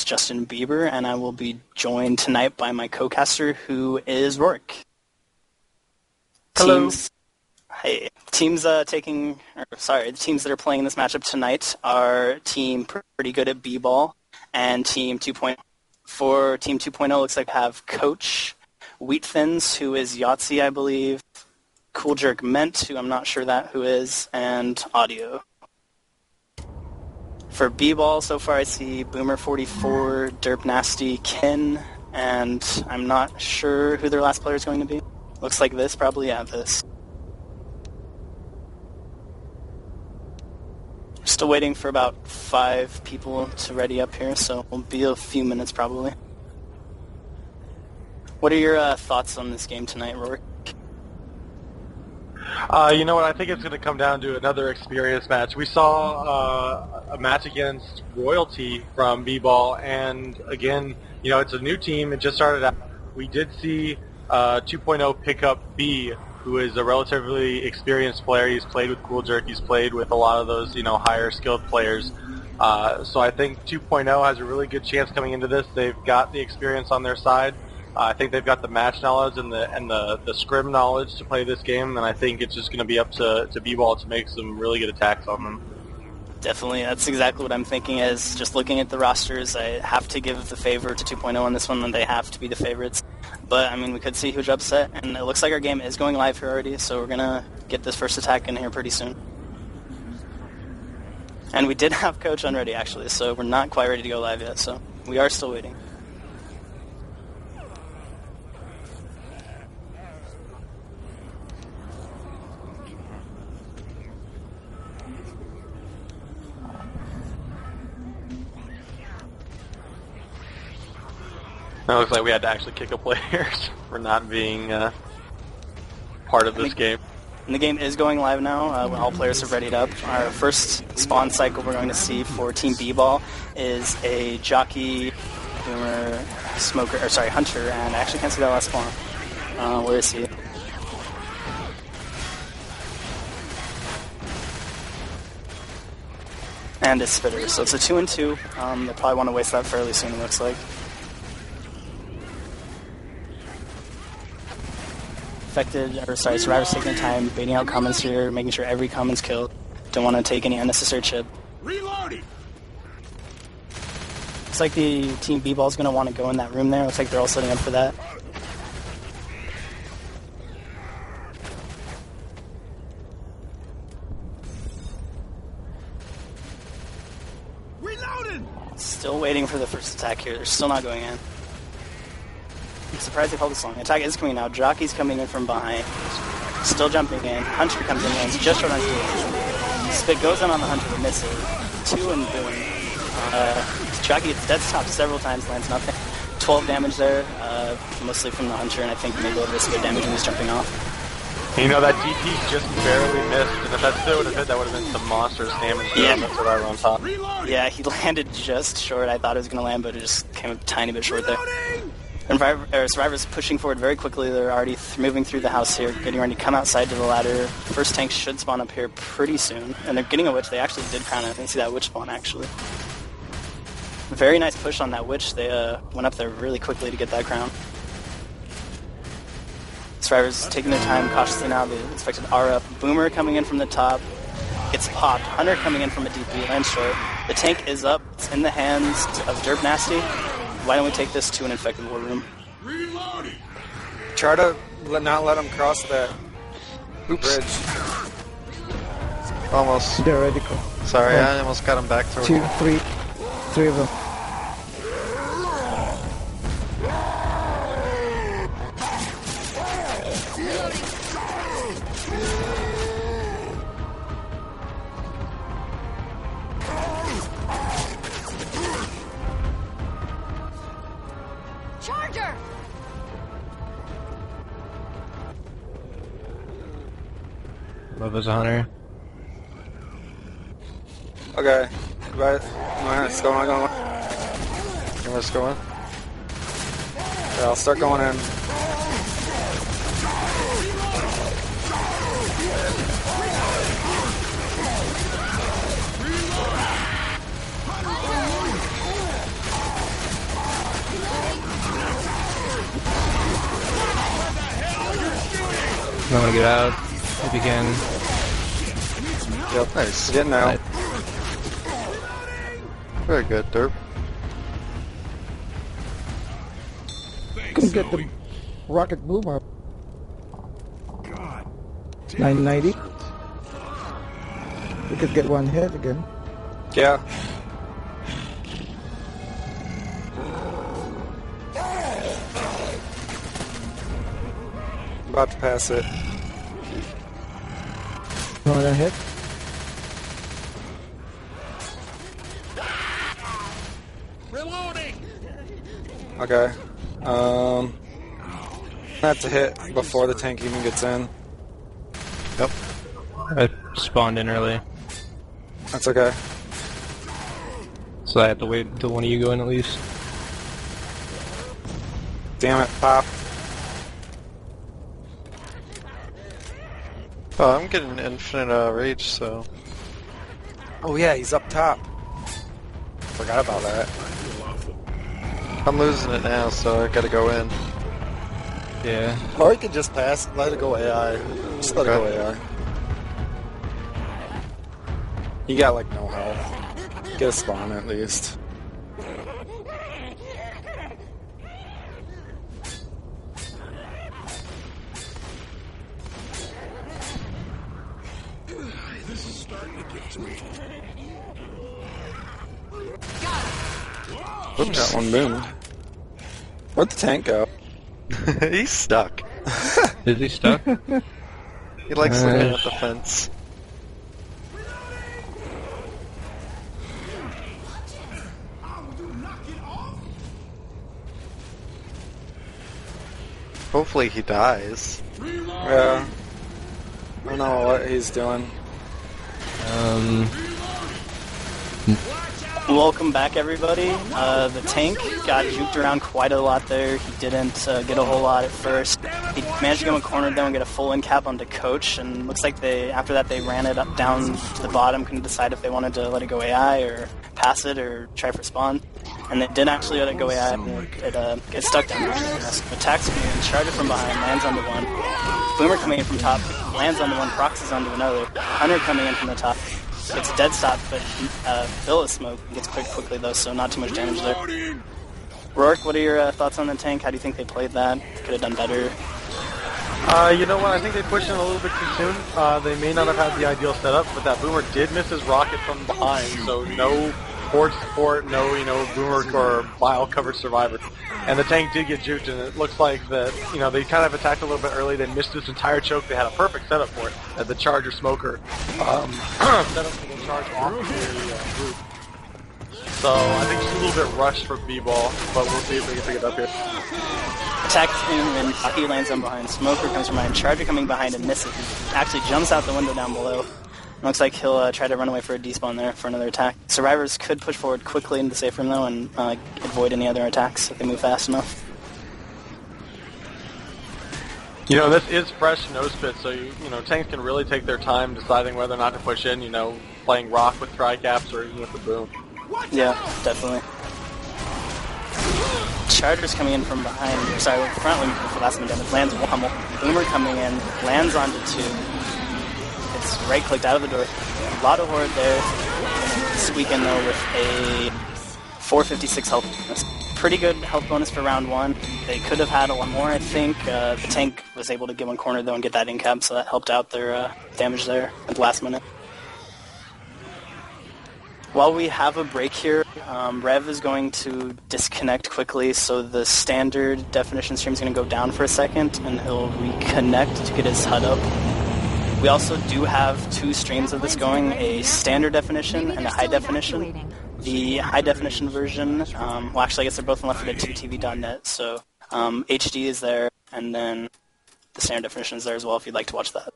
host, Justin Bieber, and I will be joined tonight by my co-caster, who is Rorek. Hello. The teams that are playing in this matchup tonight are Team Pretty Good at B-Ball and Team 2.0. For Team 2.0, looks like we have Coach Wheat Thins, who is Yahtzee, I believe, Cool Jerk Ment, who I'm not sure who is, and Audio. For B-Ball, so far I see Boomer44, Derp Nasty, Kin, and I'm not sure who their last player is going to be. Looks like this, probably, yeah, this. We're still waiting for about 5 people to ready up here, so it'll be a few minutes probably. What are your thoughts on this game tonight, Rorek? You know what, I think it's going to come down to another experience match. We saw a match against Royalty from B-Ball, and again, you know, it's a new team. It just started out. We did see 2.0 pick up B, who is a relatively experienced player. He's played with Cool Jerk. He's played with a lot of those, you know, higher skilled players. So I think 2.0 has a really good chance coming into this. They've got the experience on their side. I think they've got the match knowledge and the scrim knowledge to play this game, and I think it's just going to be up to B-Ball to make some really good attacks on them. Definitely, that's exactly what I'm thinking. Is just looking at the rosters, I have to give the favor to 2.0 on this one, and they have to be the favorites. But, I mean, we could see a huge upset, and it looks like our game is going live here already, so we're going to get this first attack in here pretty soon. And we did have Coach on ready, actually, so we're not quite ready to go live yet, so we are still waiting. It looks like we had to actually kick a player for not being part of this game. And the game is going live now when all players have readied up. Our first spawn cycle we're going to see for Team B-Ball is a Jockey, Boomer, Hunter, and I actually can't see that last spawn. Where is he? And a Spitter, so it's a 2-2. They'll probably want to waste that fairly soon, it looks like. Survivor's taking time, baiting out commons here, making sure every common's killed. Don't want to take any unnecessary chip. Reloading! Looks like the Team B-Ball's going to want to go in that room there. Looks like they're all setting up for that. Reloading! Still waiting for the first attack here. They're still not going in. I'm surprised they've held this long. Attack is coming now. Jockey's coming in from behind. Still jumping in. Hunter comes in, lands just short on 2. Spit goes in on the Hunter, but misses. 2 and boom. Jockey gets dead stopped several times, lands nothing. 12 damage there, mostly from the Hunter, and I think maybe a little bit of spit damage when he's jumping off. You know, that DP just barely missed, and if that still would have hit, that would have been some monstrous damage. Yeah. That's what I on top. Yeah, he landed just short. I thought it was going to land, but it just came a tiny bit short there. And Survivor's pushing forward very quickly. They're already moving through the house here, getting ready to come outside to the ladder. First tank should spawn up here pretty soon. And they're getting a witch. They actually did crown it. I didn't see that witch spawn, actually. Very nice push on that witch. They went up there really quickly to get that crown. Survivor's taking their time cautiously now. They expected R up. Boomer coming in from the top. Gets popped. Hunter coming in from a DP. Lands short. The tank is up. It's in the hands of Derp Nasty. Why don't we take this to an infected war room? Reloading! Try to not let him cross that bridge. Almost. Theoretical. Sorry, I almost got him back through. 2, 3. 3 of them. Charger! Love is a hunter. Okay. Right. Let's go on. Let's go in. Yeah, I'll start going in. I want to get out if you can. Yep. Nice. Getting out. Right. Very good, Derp. Couldn't get the rocket boomer. God. 990. We could get one hit again. Yeah. About to pass it. Another hit. Reloading. Okay. That's a hit before the tank even gets in. Yep. I spawned in early, That's okay. so I have to wait until one of you go in at least. Damn it, pop. Oh, I'm getting infinite rage, so... Oh yeah, he's up top. Forgot about that. I'm losing it now, so I gotta go in. Yeah. Or you could just pass, let it go AI. Just let it go AI. You got like no health. Get a spawn at least. This is starting to get to me. Oops, got one boom. Where'd the tank go? He's stuck. Is he stuck? He likes looking at the fence. Hopefully he dies. Yeah. I don't know what he's doing. Welcome back, everybody. The tank got juked around quite a lot there. He didn't get a whole lot at first. He managed to get one cornered though and get a full in cap onto Coach, and looks like after that they ran it up down to the bottom, couldn't decide if they wanted to let it go AI or pass it or try for spawn. And they did actually let it go AI, and it gets stuck down there. Attacks coming in, charger from behind, lands onto one. Boomer coming in from top, lands onto one, proxies onto another. Hunter coming in from the top. It's a dead stop, but Bill is smoke. He gets cleared quickly though, so not too much damage there. Rorek, what are your thoughts on the tank? How do you think they played that? Could have done better. You know what? I think they pushed in a little bit too soon. They may not have had the ideal setup, but that Boomer did miss his rocket from behind, so no forward support, no Boomer or Bile covered survivor. And the tank did get juked, and it looks like that they kind of attacked a little bit early. They missed this entire choke. They had a perfect setup for it at the Charger Smoker set up for the charge off the group. So I think just a little bit rushed for B-Ball, but we'll see if we can pick it up here. Attacks in, and Hockey lands on behind. Smoker comes from behind. Charger coming behind and misses. Actually jumps out the window down below. Looks like he'll try to run away for a despawn there for another attack. Survivors could push forward quickly into the safe room though and avoid any other attacks if they move fast enough. This is fresh nose pit, so tanks can really take their time deciding whether or not to push in. Playing rock with tri-caps or even with the boom. Yeah, definitely. Charger's coming in from behind. Sorry, front wing for last minute damage. Lands one pummel. Boomer coming in, lands onto two. It's right-clicked out of the door. A lot of horde there. Squeak in though with a 456 health bonus. Pretty good health bonus for round one. They could have had a lot more, I think. The tank was able to get one corner though and get that in cap, so that helped out their damage there at the last minute. While we have a break here, Rev is going to disconnect quickly, so the standard definition stream is going to go down for a second, and he'll reconnect to get his HUD up. We also do have two streams of this going, a standard definition and a high definition. The high definition version, well actually I guess they're both left at 2tv.net, so HD is there, and then the standard definition is there as well if you'd like to watch that.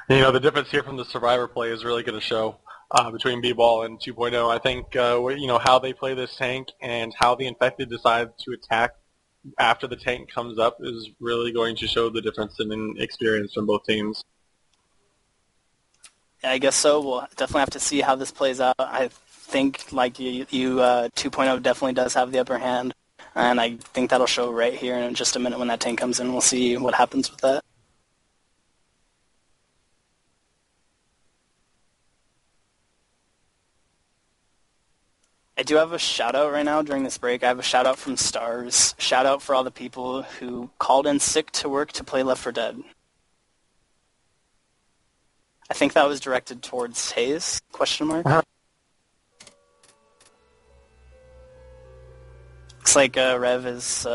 The difference here from the Survivor play is really going to show between B-Ball and 2.0. I think, how they play this tank and how the Infected decide to attack after the tank comes up is really going to show the difference in experience from both teams. I guess so. We'll definitely have to see how this plays out. I think, like you 2.0 definitely does have the upper hand, and I think that'll show right here in just a minute when that tank comes in. We'll see what happens with that. I do have a shout-out right now during this break. I have a shout-out from Stars. Shout-out for all the people who called in sick to work to play Left 4 Dead. I think that was directed towards Hayes, question mark. Looks like Rev is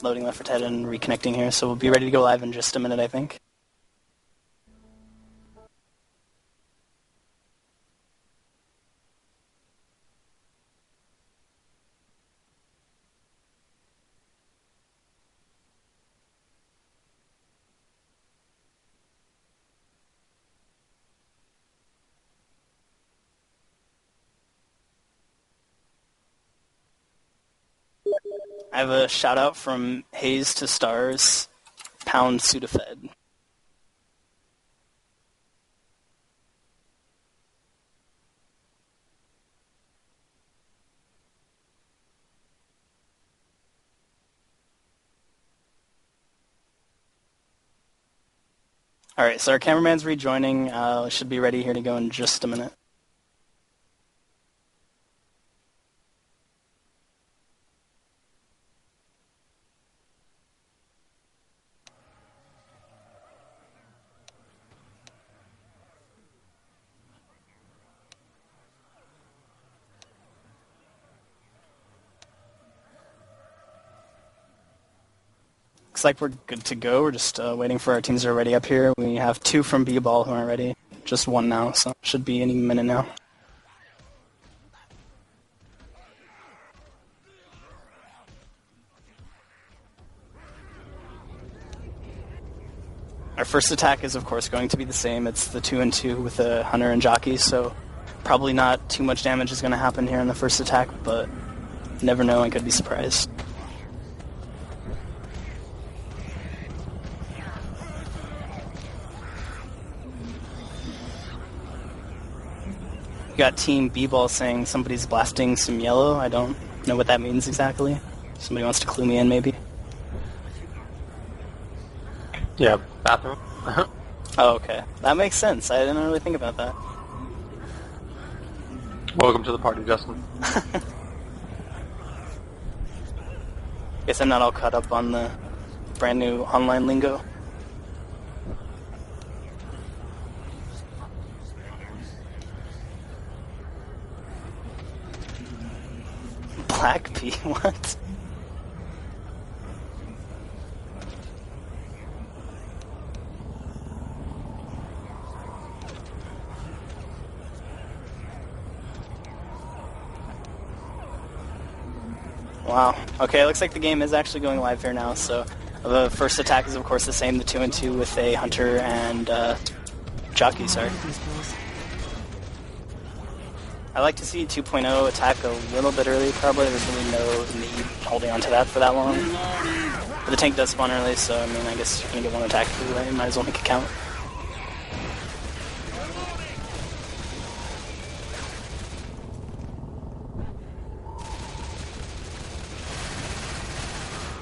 loading Left 4 Dead and reconnecting here, so we'll be ready to go live in just a minute, I think. I have a shout out from Hayes to Stars, pound Sudafed. Alright, so our cameraman's rejoining. Should be ready here to go in just a minute. Looks like we're good to go. We're just waiting for our teams that are ready up here. We have 2 from B-Ball who aren't ready. Just 1 now, so should be any minute now. Our first attack is, of course, going to be the same. It's the 2-2 with the Hunter and Jockey, so probably not too much damage is going to happen here in the first attack, but never know, I could be surprised. We got Team B-Ball saying somebody's blasting some yellow. I don't know what that means exactly. Somebody wants to clue me in, maybe? Yeah, bathroom. Oh, okay. That makes sense. I didn't really think about that. Welcome to the party, Justin. Guess I'm not all caught up on the brand new online lingo. Black Pea? What? Wow. Okay, it looks like the game is actually going live here now, so the first attack is of course the same, the 2-2 with a Hunter and Jockey, sorry. I like to see 2.0 attack a little bit early, probably. There's really no need holding on to that for that long. But the tank does spawn early, so I mean, I guess you're going to get 1 attack anyway. Might as well make it count.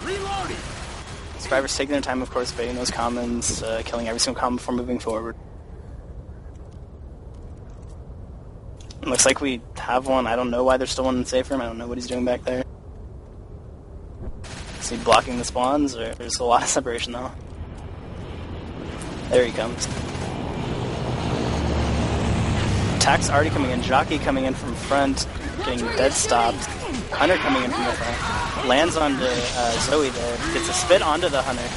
Reloading! Survivors taking their time, of course, baiting those commons, killing every single common before moving forward. Looks like we have one. I don't know why there's still one in safe room. I don't know what he's doing back there. Is he blocking the spawns? Or there's a lot of separation though. There he comes. Attack's already coming in. Jockey coming in from front, getting dead stopped. Hunter coming in from the front. Lands onto Zoe there. Gets a spit onto the Hunter.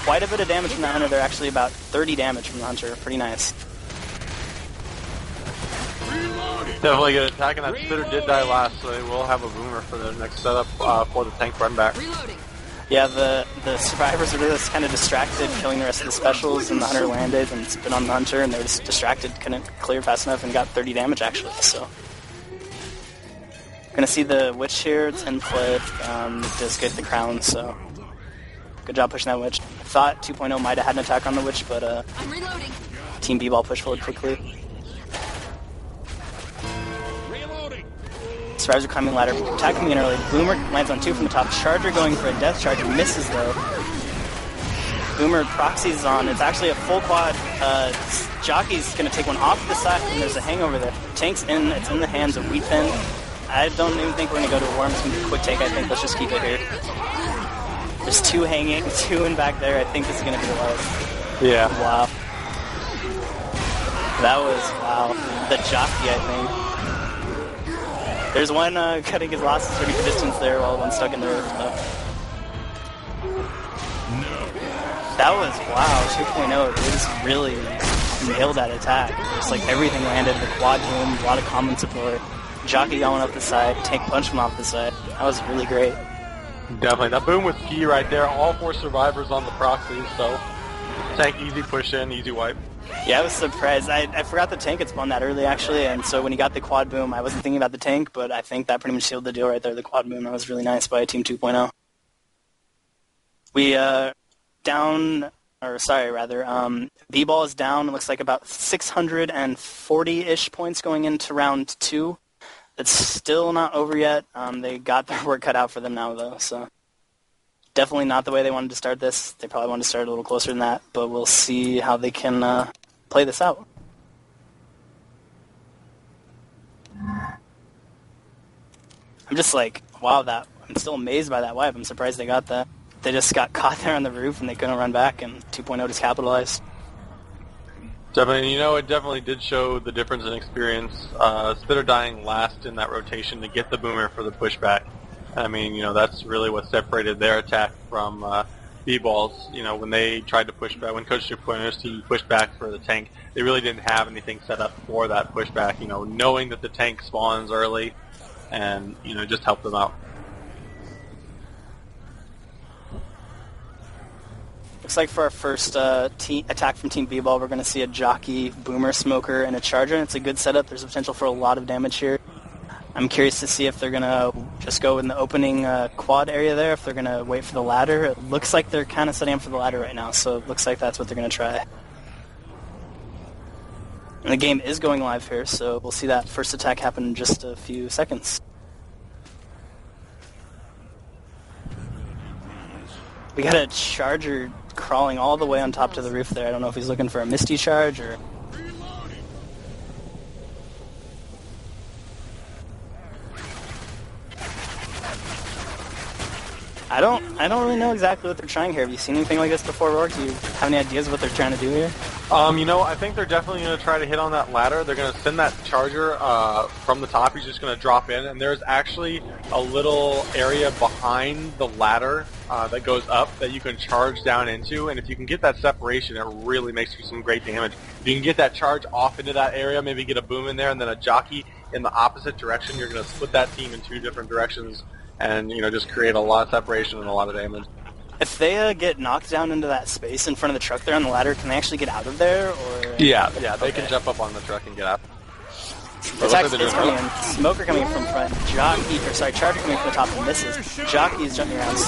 Quite a bit of damage from the Hunter. They're actually about 30 damage from the Hunter. Pretty nice. Definitely good attack, and that spitter did die last, so they will have a boomer for the next setup for the tank run back. Yeah, the survivors were just kind of distracted, killing the rest of the specials, and the Hunter landed and spit on the Hunter, and they were just distracted, couldn't clear fast enough, and got 30 damage actually, so. Gonna see the Witch here, 10 flip, does get the crown, so. Good job pushing that Witch. Thought 2.0 might have had an attack on the Witch, but Team B-Ball pushed forward quickly. Survivors are climbing the ladder, attack coming in early. Boomer lands on 2 from the top. Charger going for a death charge, misses though. Boomer proxies on. It's actually a full quad. Jockey's going to take one off the side, and there's a hangover there. Tank's in. It's in the hands of Wheatfin. I don't even think we're going to go to war. I'm just going to do a quick take, I think. Let's just keep it here. There's 2 hanging, 2 in back there. I think this is going to be the last. Yeah. Wow. That was, wow. The jockey, I think. There's one cutting his losses for distance there while one stuck in the roof. That was, wow, 2.0. It just really nailed that attack. Just like everything landed, the quad boom, a lot of common support. Jockey going up the side, Tank punch from off the side. That was really great. Definitely. That boom was key right there. All 4 survivors on the proxies, so Tank easy push in, easy wipe. Yeah, I was surprised. I forgot the Tank had spawned that early, actually, and so when he got the quad boom, I wasn't thinking about the Tank, but I think that pretty much sealed the deal right there, the quad boom. That was really nice by Team 2.0. We, B-Ball is down. It looks like about 640-ish points going into round 2. It's still not over yet. They got their work cut out for them now, though, so definitely not the way they wanted to start this. They probably wanted to start a little closer than that, but we'll see how they can play this out. I'm just like, wow, I'm still amazed by that wipe. I'm surprised they got that. They just got caught there on the roof and they couldn't run back, and 2.0 just capitalized. Definitely, it definitely did show the difference in experience. Spitter dying last in that rotation to get the boomer for the pushback. I mean, that's really what separated their attack from B-Ball's. When they tried to push back, when Coach 2.0's team pushed back for the Tank, they really didn't have anything set up for that pushback, knowing that the Tank spawns early and, just help them out. Looks like for our first attack from Team B-Ball, we're going to see a Jockey, Boomer, Smoker, and a Charger. And it's a good setup. There's a potential for a lot of damage here. I'm curious to see if they're going to just go in the opening quad area there, if they're going to wait for the ladder. It looks like they're kind of setting up for the ladder right now, so it looks like that's what they're going to try. And the game is going live here, so we'll see that first attack happen in just a few seconds. We got a Charger crawling all the way on top to the roof there. I don't know if he's looking for a Misty charge or... I don't really know exactly what they're trying here. Have you seen anything like this before, Rorek? Do you have any ideas of what they're trying to do here? I think they're definitely going to try to hit on that ladder. They're going to send that Charger from the top. He's just going to drop in, and there's actually a little area behind the ladder that goes up that you can charge down into, and if you can get that separation, it really makes you some great damage. If you can get that charge off into that area, maybe get a boom in there, and then a Jockey in the opposite direction, you're going to split that team in 2 different directions and, just create a lot of separation and a lot of damage. If they get knocked down into that space in front of the truck there on the ladder, can they actually get out of there? Or Yeah, they can jump up on the truck and get out. Attack is coming in. Smoker coming in from front. Charger coming from the top and misses. Jockey is jumping around.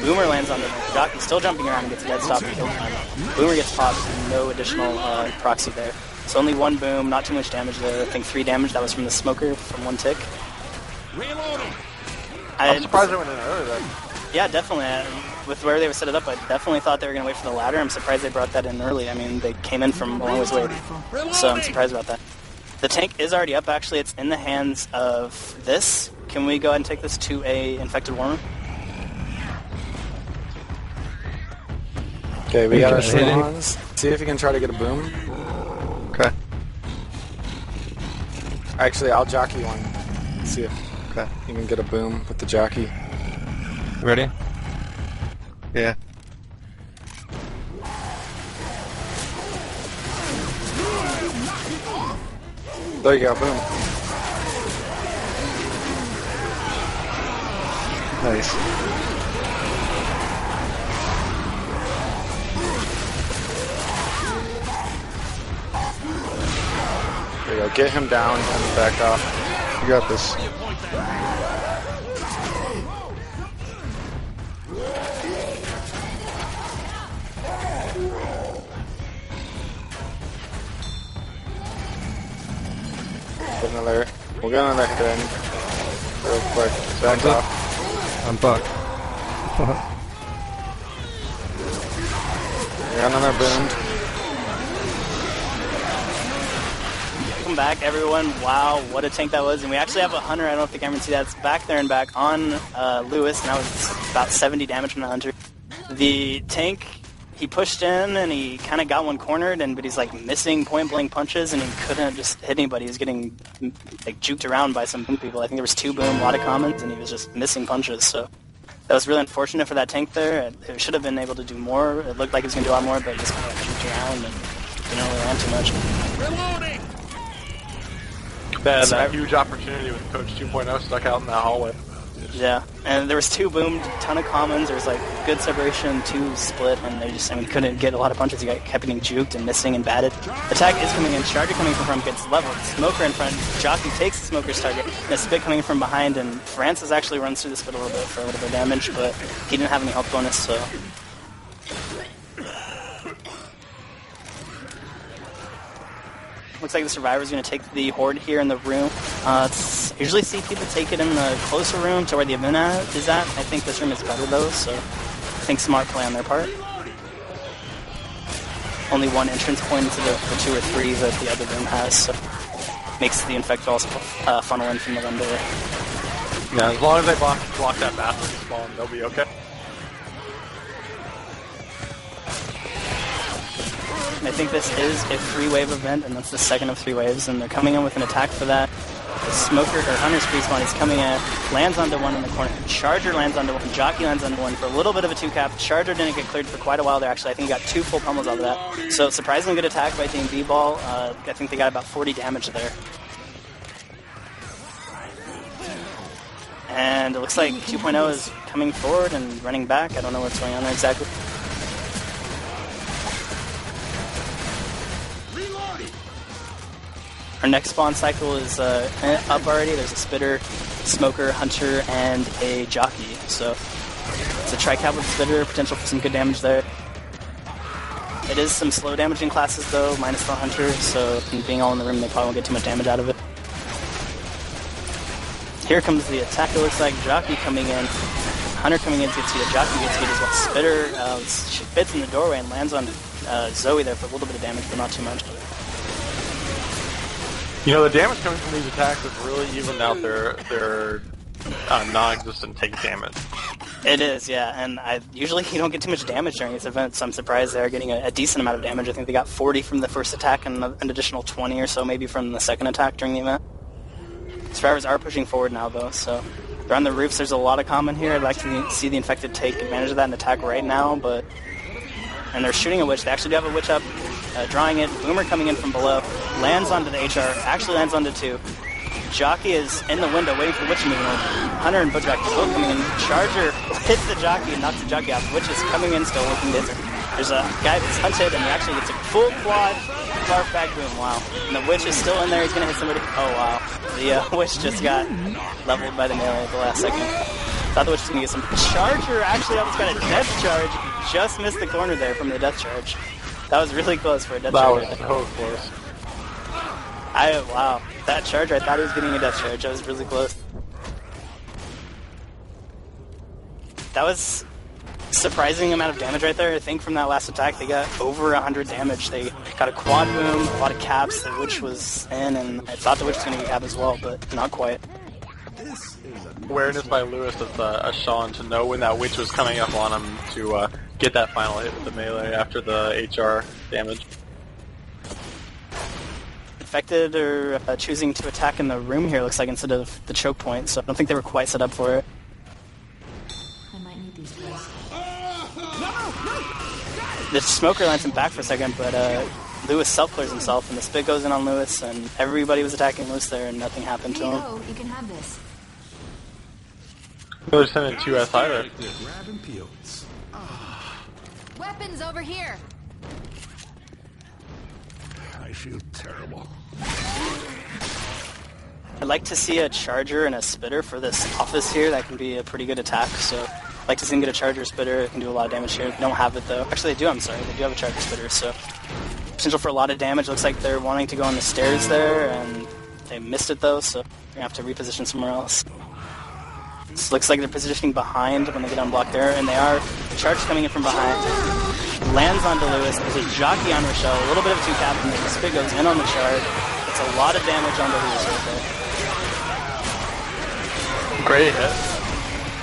Boomer lands on the Jockey, still jumping around and gets a dead stop and kill time. Boomer gets popped, no additional proxy there. So only 1 boom, not too much damage there. I think 3 damage. That was from the Smoker from 1 tick. Reloading. I'm surprised they went in early then. Yeah, definitely. With where they were set it up, I definitely thought they were going to wait for the ladder. I'm surprised they brought that in early. I mean, they came in from a long ways away. So I'm surprised about that. The Tank is already up, actually. It's in the hands of this. Can we go ahead and take this to a infected war room? Okay, we got our swing-ons. See if you can try to get a boom. Okay. Actually, I'll jockey one. See if you can get a boom with the jockey. Ready? Yeah. There you go, boom. Nice. There you go, get him down and back off. You got this. We'll get another hit in. real quick. Back off. I'm Buck. You're on another boom. Welcome back, everyone. Wow, what a tank that was. And we actually have a Hunter. I don't know if the camera can see that. It's back there and back on Lewis. And that was about 70 damage from the Hunter. The tank, he pushed in and he kind of got one cornered, but he's like missing point-blank punches and he couldn't just hit anybody. He was getting like juked around by some people. I think there was 2 boom, a lot of commons, and he was just missing punches. So that was really unfortunate for that tank there. It should have been able to do more. It looked like he was going to do a lot more, but just kind of juked around and didn't really land too much. Reloading! That huge opportunity with Coach 2.0 stuck out in that hallway. Yeah, and there was 2 boomed, ton of commons. There was like good separation, 2 split, and they just couldn't get a lot of punches. He kept getting juked and missing and batted. Attack is coming in. Charger coming from front gets leveled. Smoker in front. Jockey takes the Smoker's target. And a spit coming from behind, and Francis actually runs through the spit a little bit for a little bit of damage, but he didn't have any health bonus, so. Looks like the Survivor's going to take the Horde here in the room. Usually see people take it in the closer room to where the event is at. I think this room is better though, so I think smart play on their part. Only one entrance point into the 2 or 3 that the other room has, so makes the infect also funnel in from the window. Yeah, as long as they block that bathroom spawn, they'll be okay. I think this is a 3-wave event, and that's the second of 3 waves, and they're coming in with an attack for that. The Smoker, or Hunter's Respawn, is coming in, lands onto one in the corner. Charger lands onto one, Jockey lands onto one for a little bit of a 2-cap. Charger didn't get cleared for quite a while there, actually. I think he got 2 full pummels out of that. So surprisingly good attack by Team B-Ball. I think they got about 40 damage there. And it looks like 2.0 is coming forward and running back. I don't know what's going on there exactly. Our next spawn cycle is up already. There's a Spitter, Smoker, Hunter, and a Jockey. So it's a tri-cap with Spitter, potential for some good damage there. It is some slow damaging classes though, minus the Hunter, so being all in the room, they probably won't get too much damage out of it. Here comes the attack. It looks like Jockey coming in. Hunter coming in gets hit, Jockey gets hit as well. Spitter fits in the doorway and lands on Zoe there for a little bit of damage, but not too much. You know, the damage coming from these attacks is really evened out their non-existent take damage. It is, yeah, and usually you don't get too much damage during this event, so I'm surprised they're getting a decent amount of damage. I think they got 40 from the first attack and an additional 20 or so maybe from the second attack during the event. Survivors are pushing forward now, though, so they're on the roofs. There's a lot of common here. I'd like to see the Infected take advantage of that and attack right now, but... And they're shooting a Witch. They actually do have a Witch up, drawing it. Boomer coming in from below. Lands onto the HR. Actually lands onto 2. Jockey is in the window waiting for Witch to move in. Hunter and Bojack both coming in. Charger hits the Jockey and knocks the Jockey out. Witch is coming in still looking to hit her. There's a guy that's hunted and he actually gets a full quad barf back boom. Wow. And the Witch is still in there. He's going to hit somebody. Oh, wow. The Witch just got leveled by the melee at the last second. Thought the Witch was going to get some... Charger actually almost got a death charge. Just missed the corner there from the death charge. That was really close for a death charge. That was so close. Wow. That charge, I thought he was getting a death charge. That was really close. That was surprising amount of damage right there. I think from that last attack, they got over 100 damage. They got a quad boom, a lot of caps. The Witch was in, and I thought the Witch was going to get cap as well, but not quite. Awareness by Lewis of Sean to know when that Witch was coming up on him to get that final hit with the melee after the HR damage. Infected are choosing to attack in the room here, looks like, instead of the choke point, so I don't think they were quite set up for it. I might need these guys. The Smoker lands him back for a second, but Lewis self-clears himself, and the spit goes in on Lewis, and everybody was attacking Lewis there, and nothing happened to him. You can have this. They're sending 2S either. Weapons over here. I feel terrible. I'd like to see a Charger and a Spitter for this office here. That can be a pretty good attack, so I'd like to see him get a Charger Spitter. It can do a lot of damage here. They don't have it, though. Actually, they do, I'm sorry. They do have a Charger Spitter, so potential for a lot of damage. Looks like they're wanting to go on the stairs there, and they missed it, though, so they're going to have to reposition somewhere else. So looks like they're positioning behind when they get unblocked there, and they are. The charge coming in from behind. Lands onto Lewis. There's a jockey on Rochelle. A little bit of a two-cap, and the spit goes in on the charge. It's a lot of damage onto Lewis right there. Great hit.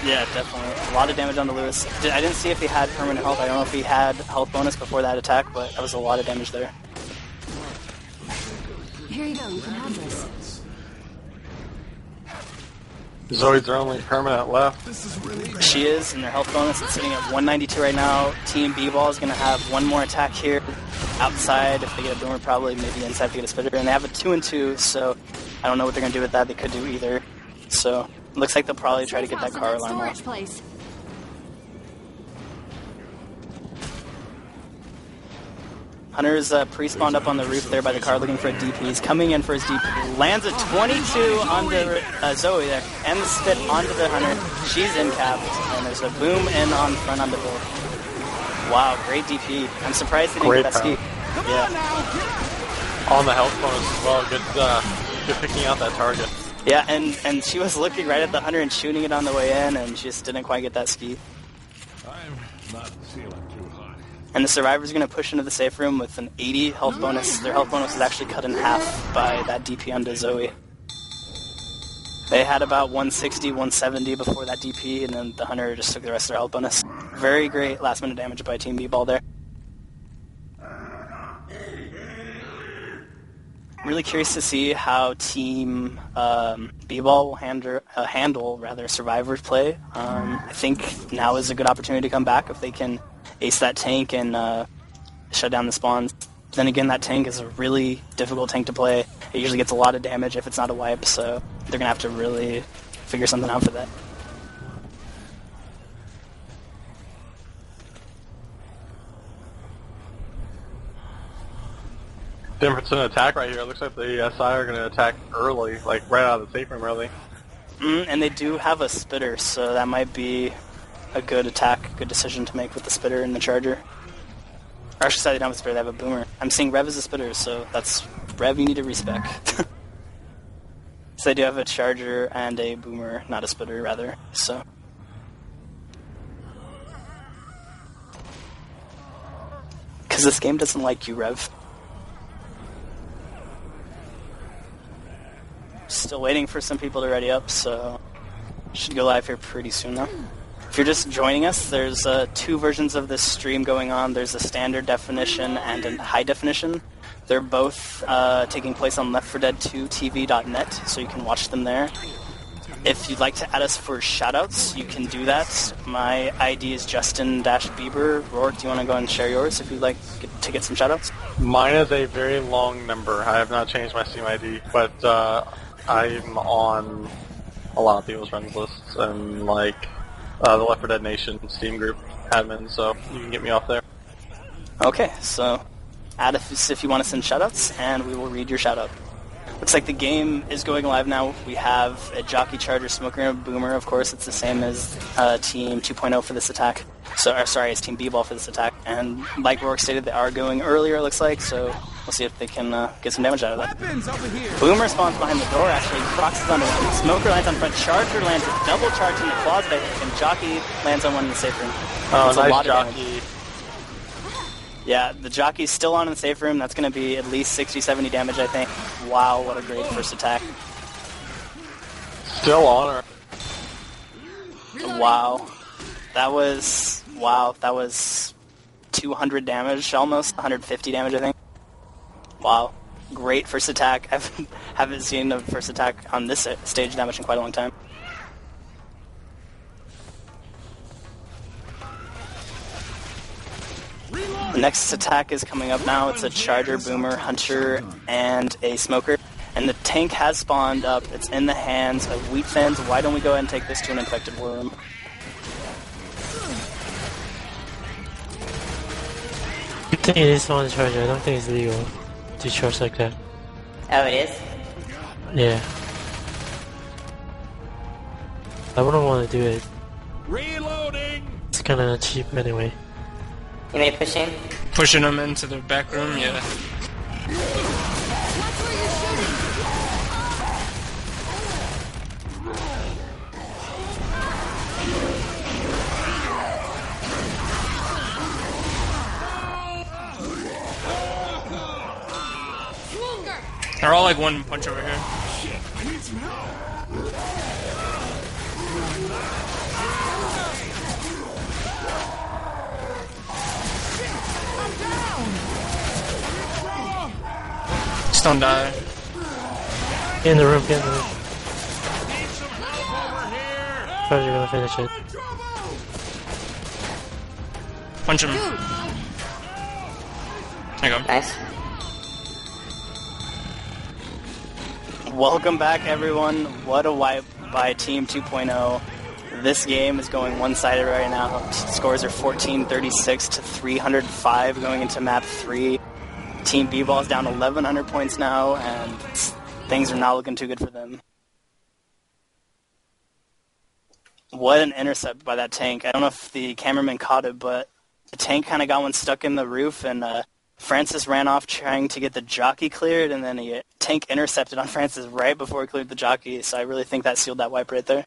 Yeah, definitely. A lot of damage onto Lewis. I didn't see if he had permanent health. I don't know if he had health bonus before that attack, but that was a lot of damage there. Here you go, you can have this. Zoid's their only permanent left. She is, and their health bonus is sitting at 192 right now. Team B-Ball is going to have one more attack here. Outside, if they get a boomer, probably, maybe inside if they get a spitter. And they have a 2-2, so I don't know what they're going to do with that. They could do either. So, it looks like they'll probably try to get that car alarm off. Place. Hunter's pre-spawned up on the roof there by the car looking for a DP. He's coming in for his DP. Lands a 22 onto Zoe there. And the spit onto the Hunter. She's in capped. And there's a boom in on front onto Bill. Wow, great DP. I'm surprised they didn't get that ski. Yeah. On the health bonus as well. Good picking out that target. Yeah, and she was looking right at the Hunter and shooting it on the way in, and she just didn't quite get that ski. I'm not feeling too hot. And the survivor's going to push into the safe room with an 80 health bonus. Their health bonus is actually cut in half by that DP onto Zoe. They had about 160, 170 before that DP, and then the Hunter just took the rest of their health bonus. Very great last-minute damage by Team B-Ball there. Really curious to see how Team B-Ball will handle Survivor's play. I think now is a good opportunity to come back if they can ace that tank and shut down the spawns. Then again, that tank is a really difficult tank to play. It usually gets a lot of damage if it's not a wipe, so they're going to have to really figure something out for that. Difference in attack right here. It looks like the SI are going to attack early, like right out of the safe room early. And they do have a spitter, so that might be a good attack, good decision to make with the spitter and the charger. Or actually, sorry, they don't have a spitter, they have a boomer. I'm seeing Rev as a spitter, so that's Rev you need to respect. So they do have a charger and a boomer, not a spitter, rather, so. Because this game doesn't like you, Rev. Still waiting for some people to ready up, so should go live here pretty soon though. If you're just joining us, there's two versions of this stream going on. There's a standard definition and a high definition. They're both taking place on Left4Dead2TV.net, so you can watch them there. If you'd like to add us for shoutouts, you can do that. My ID is Justin-Bieber. Rorek, do you want to go and share yours if you'd like to get some shoutouts? Mine is a very long number. I have not changed my Steam ID, but I'm on a lot of people's friends lists and like the Left 4 Dead Nation Steam group admin, so you can get me off there. Okay, so add us if you want to send shoutouts, and we will read your shoutout. Looks like the game is going live now. We have a jockey, charger, smoker, and a boomer. Of course, it's the same as Team 2.0 for this attack. It's Team B-Ball for this attack. And like Rorek stated, they are going earlier, it looks like, so we'll see if they can get some damage out of that. Boomer spawns behind the door, actually. Crocs is on the smoker, lands on front. Charger lands a double charge in the closet, I think, and jockey lands on one in the safe room. Oh, That's nice jockey. Yeah, the jockey's still on in the safe room. That's going to be at least 60, 70 damage, I think. Wow, what a great first attack. Still on her. Wow. That was 200 damage, almost 150 damage, I think. Wow. Great first attack. I haven't seen a first attack on this stage that much in quite a long time. The next attack is coming up now. It's a charger, boomer, hunter, and a smoker. And the tank has spawned up. It's in the hands of Wheat Fans. Why don't we go ahead and take this to an infected worm? I think it is on the charger. I don't think it's legal to charge like that. Oh, it is? Yeah. I wouldn't want to do it. Reloading! It's kind of cheap anyway. You may push in? Pushing them into the back room, yeah. They're all like one punch over here. Just don't die. Get in the room, get in the room. Thought you were gonna finish it. Punch him. There you go. Nice. Welcome back, everyone. What a wipe by Team 2.0. This game is going one-sided right now. Scores are 1436 to 305 going into map 3. Team B-Ball is down 1,100 points now, and things are not looking too good for them. What an intercept by that tank. I don't know if the cameraman caught it, but the tank kind of got one stuck in the roof, and Francis ran off trying to get the jockey cleared, and then the tank intercepted on Francis right before he cleared the jockey, so I really think that sealed that wipe right there.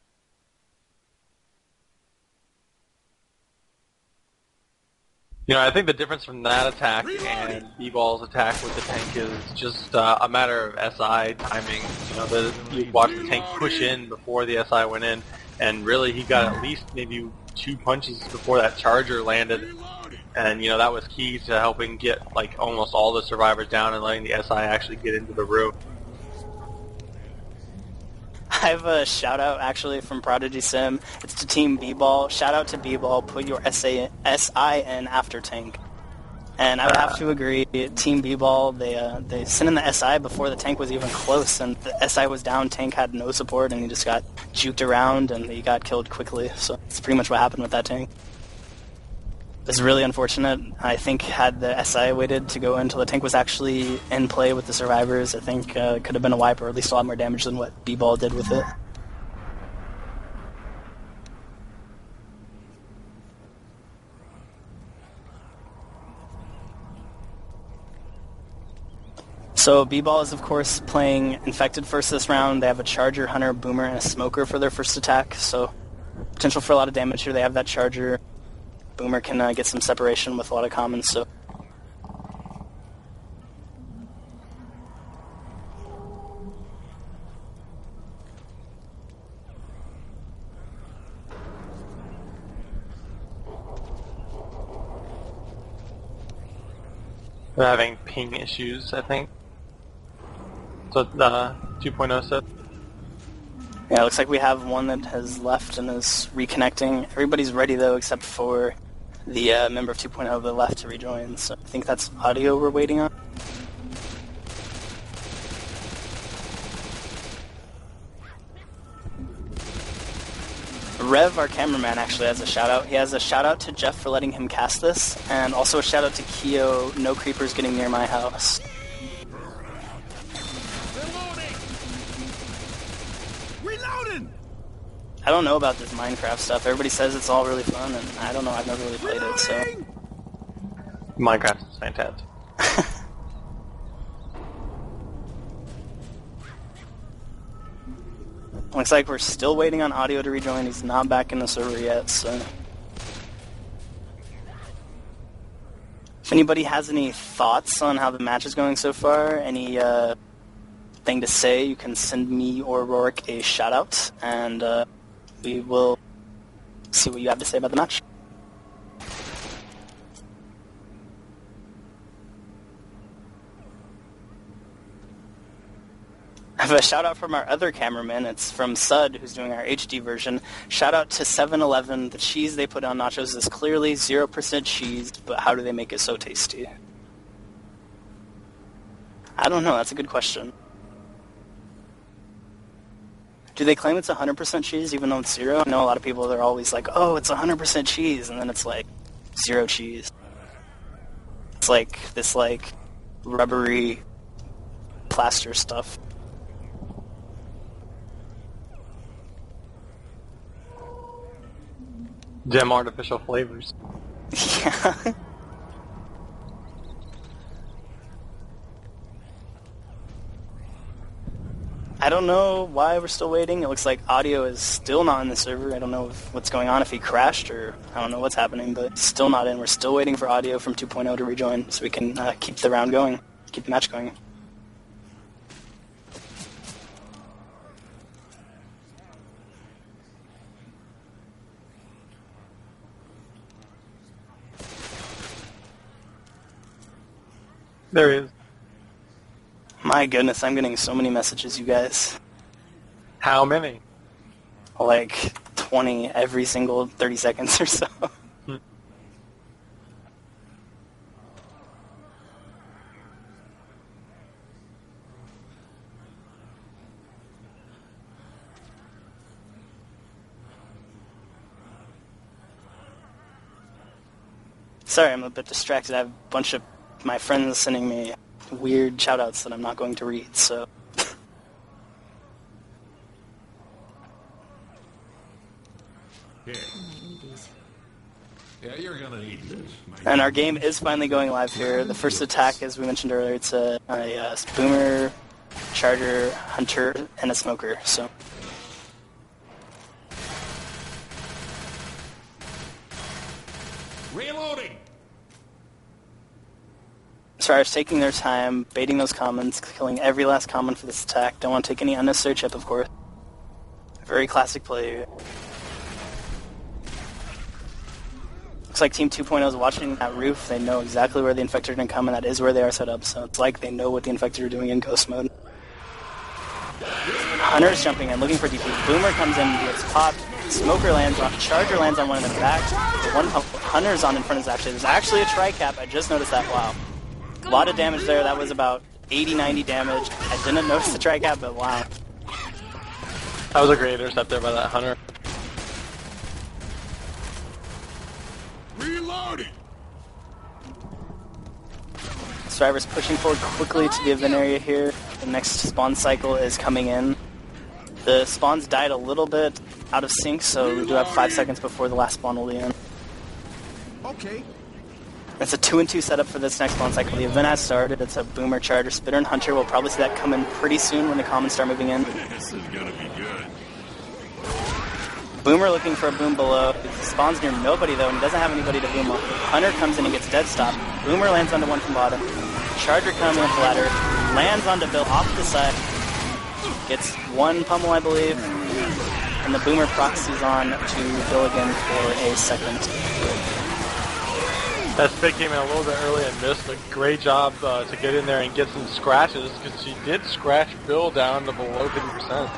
You know, I think the difference from that attack and B-Ball's attack with the tank is just a matter of SI timing. You know, you watch the tank push in before the SI went in, and really he got at least maybe 2 punches before that charger landed. And, you know, that was key to helping get, like, almost all the survivors down and letting the SI actually get into the room. I have a shout-out, actually, from Prodigy Sim. It's to Team B-Ball. Shout-out to B-Ball. Put your SI in after tank. And I would have to agree, Team B-Ball, they sent in the SI before the tank was even close, and the SI was down, tank had no support, and he just got juked around, and he got killed quickly. So that's pretty much what happened with that tank. It's really unfortunate. I think had the SI waited to go until the tank was actually in play with the survivors, I think it could have been a wipe or at least a lot more damage than what B-Ball did with it. So B-Ball is of course playing Infected first this round. They have a Charger, Hunter, Boomer, and a Smoker for their first attack, so potential for a lot of damage here. They have that Charger. Boomer can get some separation with a lot of commons, so... They're having ping issues, I think. So the 2.0 said. Yeah, it looks like we have one that has left and is reconnecting. Everybody's ready, though, except for the member of 2.0 that left to rejoin. So I think that's audio we're waiting on. Rev, our cameraman, actually has a shout-out. He has a shout-out to Jeff for letting him cast this, and also a shout-out to Keo, no creepers getting near my house. I don't know about this Minecraft stuff. Everybody says it's all really fun, and I don't know. I've never really played it, so... Minecraft is fantastic. Looks like we're still waiting on audio to rejoin. He's not back in the server yet, so... If anybody has any thoughts on how the match is going so far, any thing to say, you can send me or Rorek a shout-out, and we will see what you have to say about the match. I have a shout-out from our other cameraman. It's from Sud, who's doing our HD version. Shout-out to 7-Eleven. The cheese they put on nachos is clearly 0% cheese, but how do they make it so tasty? I don't know. That's a good question. Do they claim it's 100% cheese even though it's 0? I know a lot of people, they're always like, oh, it's 100% cheese, and then it's like 0 cheese. It's like this like rubbery plaster stuff. Dim artificial flavors. Yeah. I don't know why we're still waiting. It looks like audio is still not in the server. I don't know what's going on, if he crashed or I don't know what's happening, but it's still not in. We're still waiting for audio from 2.0 to rejoin so we can keep the round going, keep the match going. There he is. My goodness, I'm getting so many messages, you guys. How many? Like 20 every single 30 seconds or so. Sorry, I'm a bit distracted. I have a bunch of my friends sending me weird shoutouts that I'm not going to read, so... Here. Yeah, you're gonna need this. And our game is finally going live here. The first attack, as we mentioned earlier, it's a Boomer, Charger, Hunter, and a Smoker, so... Reloading. Survivors taking their time, baiting those commons, killing every last common for this attack. Don't want to take any unnecessary chip, of course. Very classic play. Looks like Team 2.0 is watching that roof. They know exactly where the Infected are going to come, and that is where they are set up. So it's like they know what the Infected are doing in Ghost mode. Hunter's jumping in, looking for DP. Boomer comes in, gets popped. Smoker lands on, Charger lands on one of the back. The one Hunter's on in front is there's actually a tri-cap. I just noticed that. Wow. A lot of damage there. That was about 80-90 damage. I didn't notice the tri-cap, but wow. That was a great intercept there by that Hunter. Reloading. Survivors pushing forward quickly to the event area here. The next spawn cycle is coming in. The spawns died a little bit out of sync, so we do have 5 seconds before the last spawn will be in. Okay. It's a 2-and-2 setup for this next spawn cycle. The event has started. It's a Boomer, Charger, Spitter, and Hunter. We'll probably see that come in pretty soon when the commons start moving in. This is gonna be good. Boomer looking for a boom below. He spawns near nobody though, and he doesn't have anybody to boom off. Hunter comes in and gets dead stopped. Boomer lands onto one from bottom. Charger comes in with ladder, lands onto Bill off the side. Gets one pummel, I believe. And the Boomer proxies on to Bill again for a second. That spit came in a little bit early and missed, but great job to get in there and get some scratches, because she did scratch Bill down to below 50%.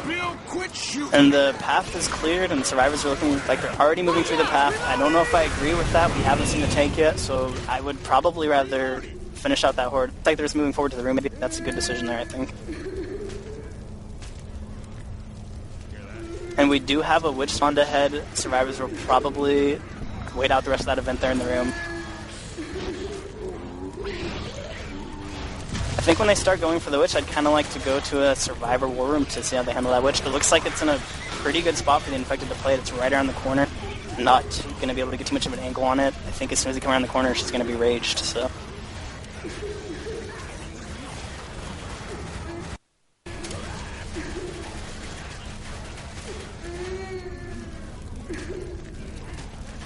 Bill, quit shooting. And the path is cleared, and the survivors are looking like they're already moving through the path. I don't know if I agree with that. We haven't seen the tank yet, so I would probably rather finish out that horde. It's like they're just moving forward to the room. Maybe that's a good decision there, I think. And we do have a witch spawned ahead. Survivors will probably wait out the rest of that event there in the room. I think when they start going for the witch, I'd kind of like to go to a survivor war room to see how they handle that witch. It looks like it's in a pretty good spot for the infected to play it. It's right around the corner. Not going to be able to get too much of an angle on it. I think as soon as they come around the corner, she's going to be raged, so...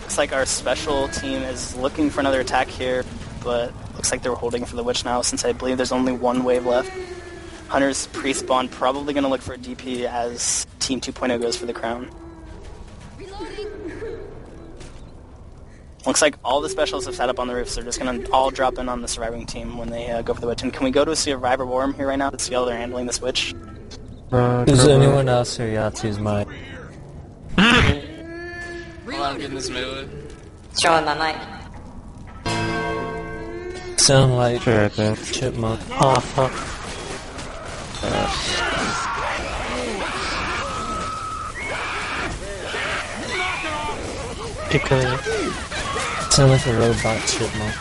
Looks like our special team is looking for another attack here, but looks like they're holding for the witch now since I believe there's only one wave left. Hunter's pre-spawn probably going to look for a DP as Team 2.0 goes for the crown. Looks like all the specialists have set up on the roof, so they're just going to all drop in on the surviving team when they go for the witch. And can we go to a survivor war room here right now to see how they're handling this witch? Is anyone else here Yahtzee's mic? I'm getting this melee. Showing my mic. Sound like chipmunk. Oh, fuck. Keep killing it. Sound like a robot chipmunk.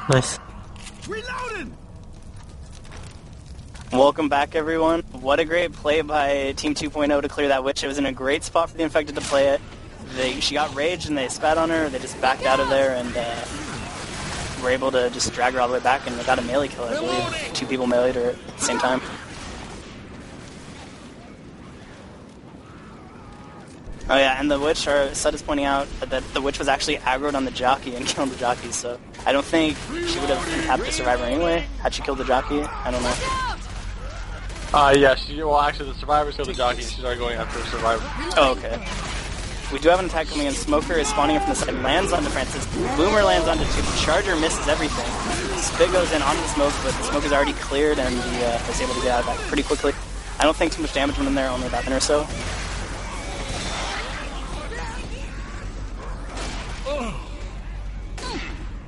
Nice. Reloading. Welcome back, everyone. What a great play by Team 2.0 to clear that witch. It was in a great spot for the infected to play it. She got raged and they spat on her. They just backed out of there and were able to just drag her all the way back, and they got a melee kill, I believe. 2 people meleeed her at the same time. Oh yeah, and the witch, Sud is pointing out that the witch was actually aggroed on the jockey and killed the jockey, so I don't think she would have tapped the survivor anyway had she killed the jockey. I don't know. Yeah, well, actually, the survivors killed the jockey, and she's already going after the survivor. Oh, okay. We do have an attack coming in. Smoker is spawning from the side, lands onto Francis. Boomer lands onto 2. Charger misses everything. Spit goes in onto the smoke, but the smoke is already cleared, and he is able to get out of that pretty quickly. I don't think too much damage went in there, only about 10 or so.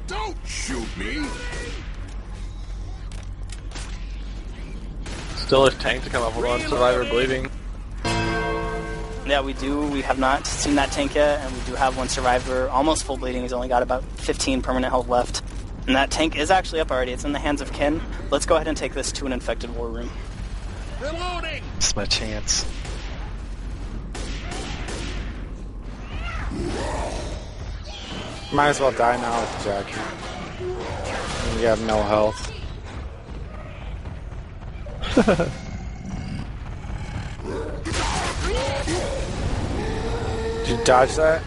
Don't shoot me! Still a tank to come up with one survivor bleeding. Yeah, we do. We have not seen that tank yet, and we do have one survivor almost full bleeding. He's only got about 15 permanent health left. And that tank is actually up already. It's in the hands of Kin. Let's go ahead and take this to an infected war room. Reloading! It's my chance. Might as well die now with Jackie. You have no health. Did you dodge that?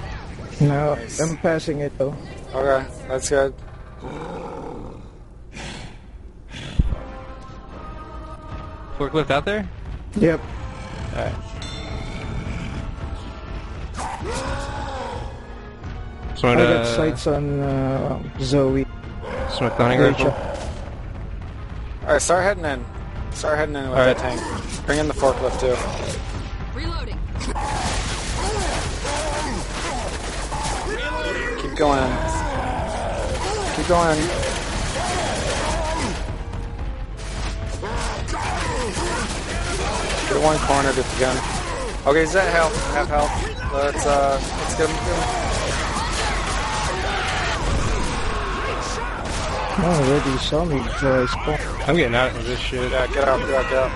No, I'm passing it though. Okay, that's good. Forklift out there? Yep. Alright. I got sights on Zoe. Smoke the hunting rifle. Alright, start heading in. Start heading in with that tank. Bring in the forklift too. Reloading. Keep going. Keep going. Get one cornered if you can. Okay, is that health? Half health. Let's get him. Oh, already saw me before I spawned. I'm getting out of this shit. Yeah, get out, get out, get out.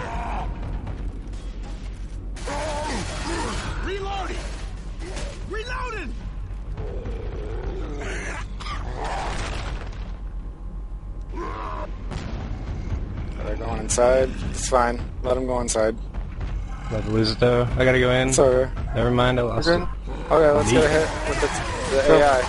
Reloading! Reloading! They're going inside. It's fine. Let them go inside. About to lose it though. I gotta go in. It's over. Never mind, I lost it. Okay, let's get a hit with the AI.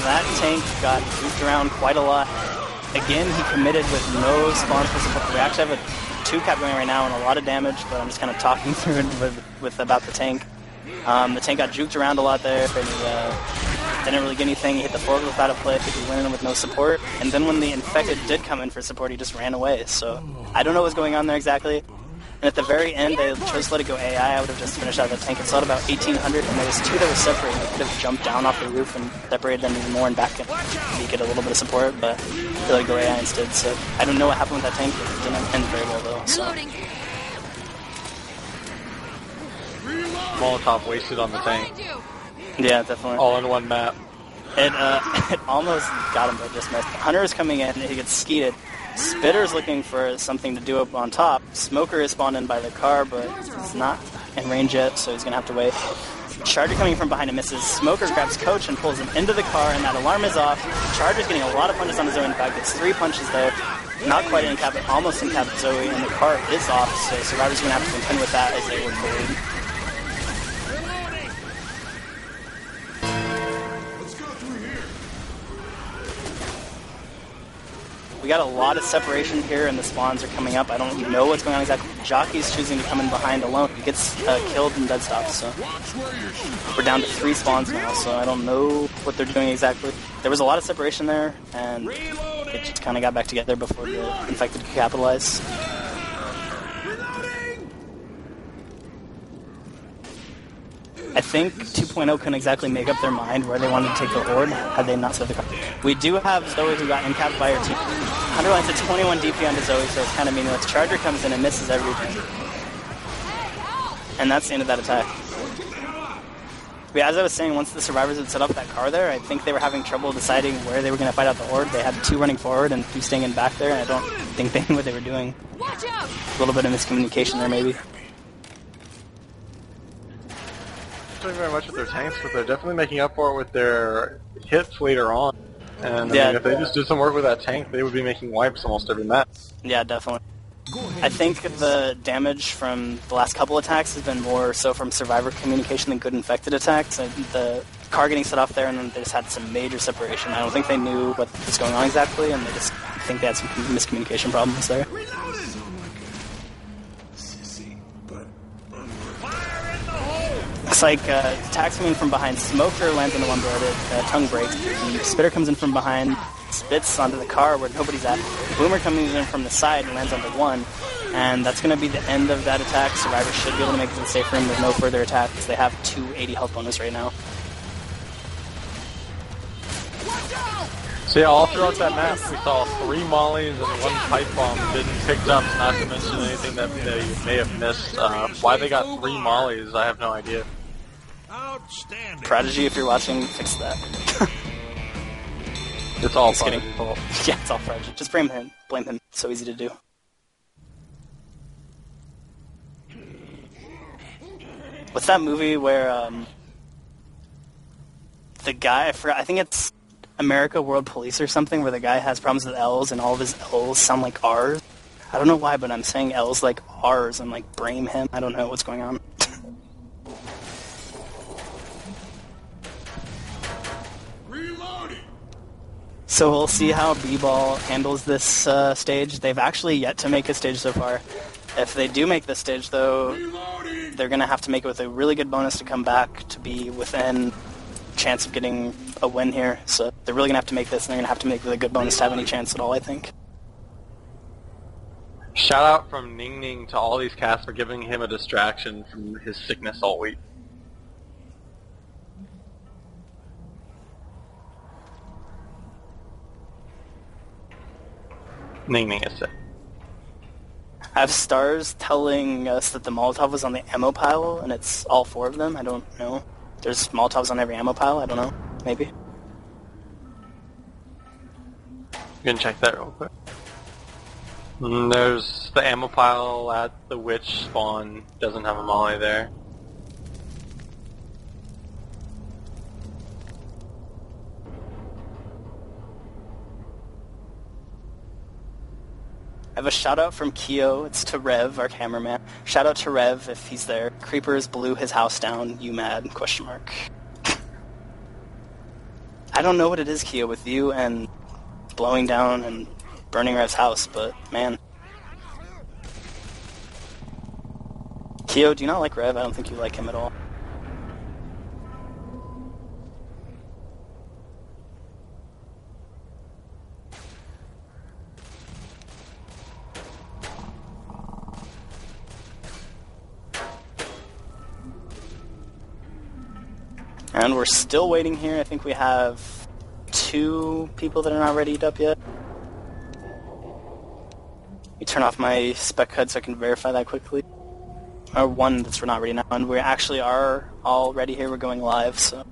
That tank got moved around quite a lot. Again, he committed with no spawns for support. We actually have a 2-cap going right now and a lot of damage, but I'm just kind of talking through it with about the tank. The tank got juked around a lot there, and he didn't really get anything. He hit the forward without a play, he went in with no support. And then when the infected did come in for support, he just ran away. So I don't know what's going on there exactly. And at the very end, they chose to let it go AI. I would have just finished out the tank. It's at about 1,800, and there was 2 that were separated. They could have jumped down off the roof and separated them even more and back in. You get a little bit of support, but they let it go AI instead. So I don't know what happened with that tank. It didn't end very well, though. So. Molotov wasted on the tank. Yeah, definitely. All in one map. It almost got him, but just missed. Hunter is coming in, he gets skeeted. Spitter's looking for something to do up on top. Smoker is spawned in by the car, but he's not in range yet, so he's going to have to wait. Charger coming from behind and misses. Smoker grabs Coach and pulls him into the car, and that alarm is off. Charger's getting a lot of punches on his own. In fact, it's 3 punches there. Not quite in cap, but almost in cap Zoe, and the car is off, so Survivor's going to have to contend with that as they work forward. We got a lot of separation here, and the spawns are coming up. I don't know what's going on exactly. Jockey's choosing to come in behind alone. He gets killed and dead stops, so we're down to 3 spawns now, so I don't know what they're doing exactly. There was a lot of separation there, and it just kind of got back together before the infected could capitalize. I think 2.0 couldn't exactly make up their mind where they wanted to take the Horde had they not set the car. We do have Zoe who got incapped by her team. Hunter lands a 21 DP onto Zoe, so it's kind of meaningless. Charger comes in and misses everything. And that's the end of that attack. But as I was saying, once the survivors had set up that car there, I think they were having trouble deciding where they were going to fight out the Horde. They had 2 running forward and 2 staying in back there, and I don't think they knew what they were doing. Watch out! A little bit of miscommunication there, maybe. Doing very much with their tanks, but they're definitely making up for it with their hits later on. And I mean, if they just did some work with that tank, they would be making wipes almost every match. Yeah, definitely. I think the damage from the last couple attacks has been more so from survivor communication than good infected attacks. The car getting set off there, and then they just had some major separation. I don't think they knew what was going on exactly, and they just think they had some miscommunication problems there. Looks like attacks coming from behind. Smoker lands on the one blooded, tongue breaks. And Spitter comes in from behind, spits onto the car where nobody's at. Boomer coming in from the side and lands on the one. And that's going to be the end of that attack. Survivor should be able to make it to the safe room with no further attacks. They have 280 health bonus right now. So yeah, all throughout that map, we saw 3 mollies and 1 pipe bomb didn't picked up, not to mention anything that they may have missed. Why they got 3 mollies, I have no idea. Outstanding. Prodigy, if you're watching, fix that. It's all Just kidding. fault. Yeah, it's all Prodigy. Just blame him. Blame him. It's so easy to do. What's that movie where the guy, I forgot, I think it's America World Police or something, where the guy has problems with L's and all of his L's sound like R's? I don't know why, but I'm saying L's like R's and like blame him. I don't know what's going on. So we'll see how B-Ball handles this stage. They've actually yet to make a stage so far. If they do make this stage, though, they're going to have to make it with a really good bonus to come back to be within chance of getting a win here. So they're really going to have to make this, and they're going to have to make it with a good bonus to have any chance at all, I think. Shout out from Ning Ning to all these casts for giving him a distraction from his sickness all week. Ning Ning is sick. I have stars telling us that the Molotov was on the ammo pile, and it's all 4 of them. I don't know. There's Molotovs on every ammo pile. I don't know. Maybe. You can check that real quick. There's the ammo pile at the witch spawn. Doesn't have a molly there. I have a shout out from Keo. It's to Rev, our cameraman. Shout out to Rev if he's there. Creepers blew his house down. You mad? Question mark. I don't know what it is, Keo, with you and blowing down and burning Rev's house, but man. Keo, do you not like Rev? I don't think you like him at all. And we're still waiting here. I think we have 2 people that are not readied up yet. Let me turn off my spec HUD so I can verify that quickly. Or 1 that's not ready now. And we actually are all ready here. We're going live, so.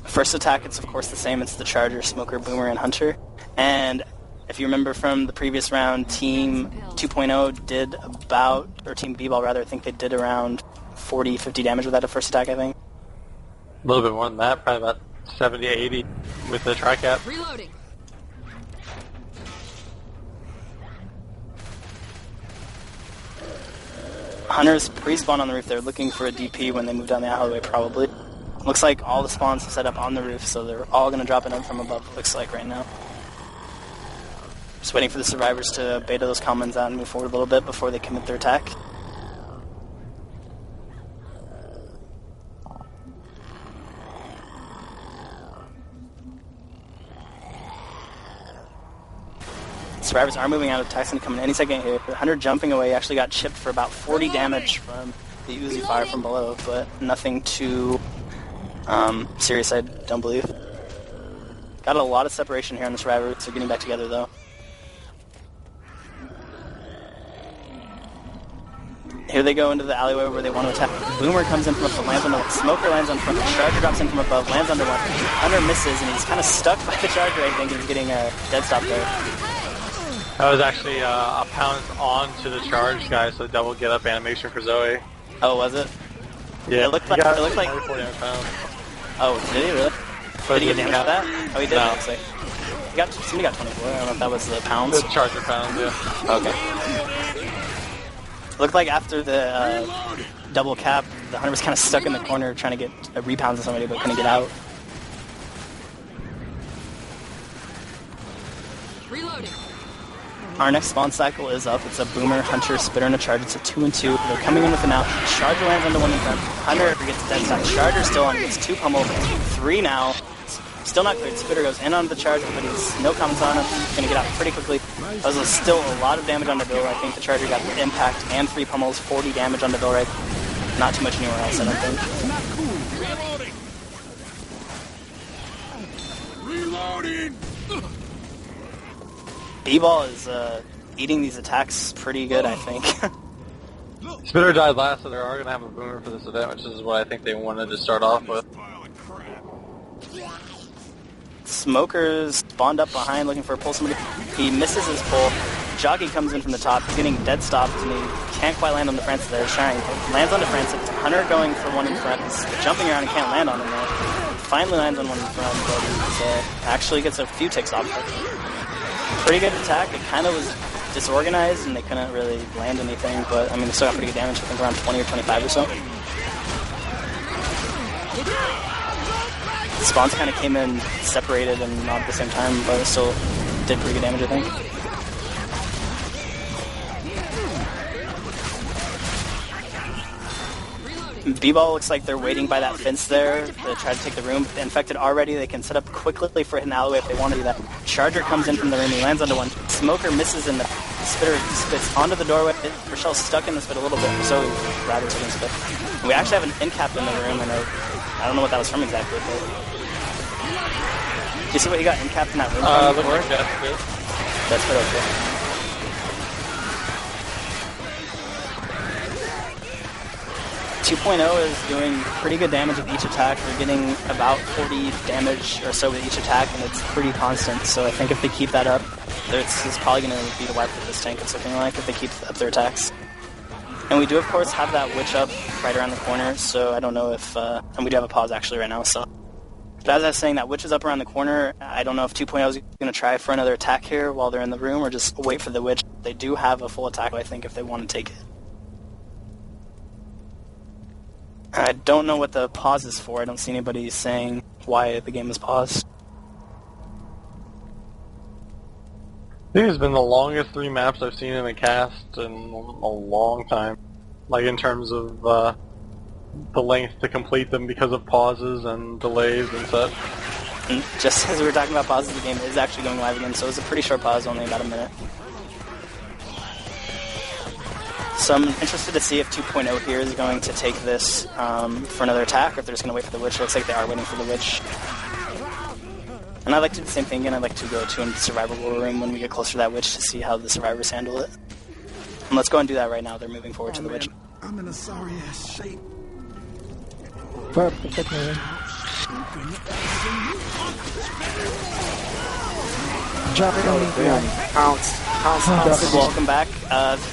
First attack, it's of course the same. It's the Charger, Smoker, Boomer, and Hunter. And if you remember from the previous round, Team 2.0 did about, or Team B-Ball rather, I think they did around 40, 50 damage with that first attack, I think. A little bit more than that, probably about 70, 80 with the tri-cap. Reloading. Hunters pre-spawn on the roof. They're looking for a DP when they move down the alleyway, probably. Looks like all the spawns are set up on the roof, so they're all going to drop it in from above, looks like, right now. Just waiting for the survivors to beta those commons out and move forward a little bit before they commit their attack. Survivors are moving out. Attack's going to come in any second here. The Hunter jumping away actually got chipped for about 40 damage from the Uzi fire from below, but nothing too serious, I don't believe. Got a lot of separation here on the survivors. They're getting back together, though. Here they go into the alleyway where they want to attack. Boomer comes in from above, lands on the one. Smoker lands on front. Charger drops in from above, lands under one. Hunter misses, and he's kind of stuck by the Charger, I think, and he's getting a dead stop there. That was actually a pounce onto the charge guy, so double get up animation for Zoe. Oh, was it? Yeah, it looked like. Oh, did he really? Did he get damage for that? Oh, he did. No. Looks like. Somebody got 24. I don't know if that was the pounds. The charger pounds, yeah. Okay. Looked like after the double cap, the Hunter was kind of stuck in the corner trying to get a rebound on somebody, but couldn't get out. Reloading. Our next spawn cycle is up. It's a Boomer, Hunter, Spitter, and a Charge. It's a 2-2. They're coming in with an out. Charger lands onto one in front. Hunter gets dead stop. Charger still on. Gets 2 pummel. 3 now. Still not cleared. Spitter goes in onto the Charger, but he's no comments on him. He's going to get out pretty quickly. That was still a lot of damage on the Bill. I think the Charger got the impact and 3 pummels. 40 damage on the Bill, right? Not too much anywhere else, I don't think. Reloading. B-Ball is eating these attacks pretty good, I think. Spitter died last, so they are going to have a Boomer for this event, which is what I think they wanted to start off with. Smoker's spawned up behind looking for a pull. Somebody. He misses his pull. Jockey comes in from the top. He's getting dead stopped, and he can't quite land on the Francis there. Shining. Lands onto Francis. Hunter going for one in front. He's jumping around and can't land on him there. Finally lands on one in front, but he actually gets a few ticks off it. Pretty good attack. It kind of was disorganized, and they couldn't really land anything, but I mean, they still got pretty good damage. I think around 20 or 25 or so. The spawns kind of came in separated and not at the same time, but it still did pretty good damage, I think. B-Ball looks like they're waiting by that fence there to try to take the room. The infected already, they can set up quickly for hitting the alleyway if they want to do that. Charger comes in from the room, he lands onto one. Smoker misses and the Spitter spits onto the doorway. Rochelle's stuck in the spit a little bit, so rather against spit. We actually have an end cap in the room, and I don't know what that was from exactly, but... Do you see what he got end capped in that room? Looks like That's good, okay. 2.0 is doing pretty good damage with each attack. They're getting about 40 damage or so with each attack, and it's pretty constant. So I think if they keep that up, this is probably going to be the wipe for this tank, it's looking like, if they keep up their attacks. And we do, of course, have that witch up right around the corner, so I don't know if... and we do have a pause, actually, right now, so... But as I was saying, that witch is up around the corner. I don't know if 2.0 is going to try for another attack here while they're in the room, or just wait for the witch. They do have a full attack, I think, if they want to take it. I don't know what the pause is for. I don't see anybody saying why the game is paused. I think it's been the longest 3 maps I've seen in a cast in a long time. Like in terms of the length to complete them because of pauses and delays and such. And just as we were talking about pauses, the game is actually going live again, so it's a pretty short pause, only about a minute. So I'm interested to see if 2.0 here is going to take this for another attack, or if they're just going to wait for the witch. It looks like they are waiting for the witch. And I like to do the same thing again. I like to go to a survivor war room when we get closer to that witch to see how the survivors handle it. And let's go and do that right now. They're moving forward to the witch. I'm in a sorry ass shape. Fire, protect me. Jumping on me. Pounce. Welcome back.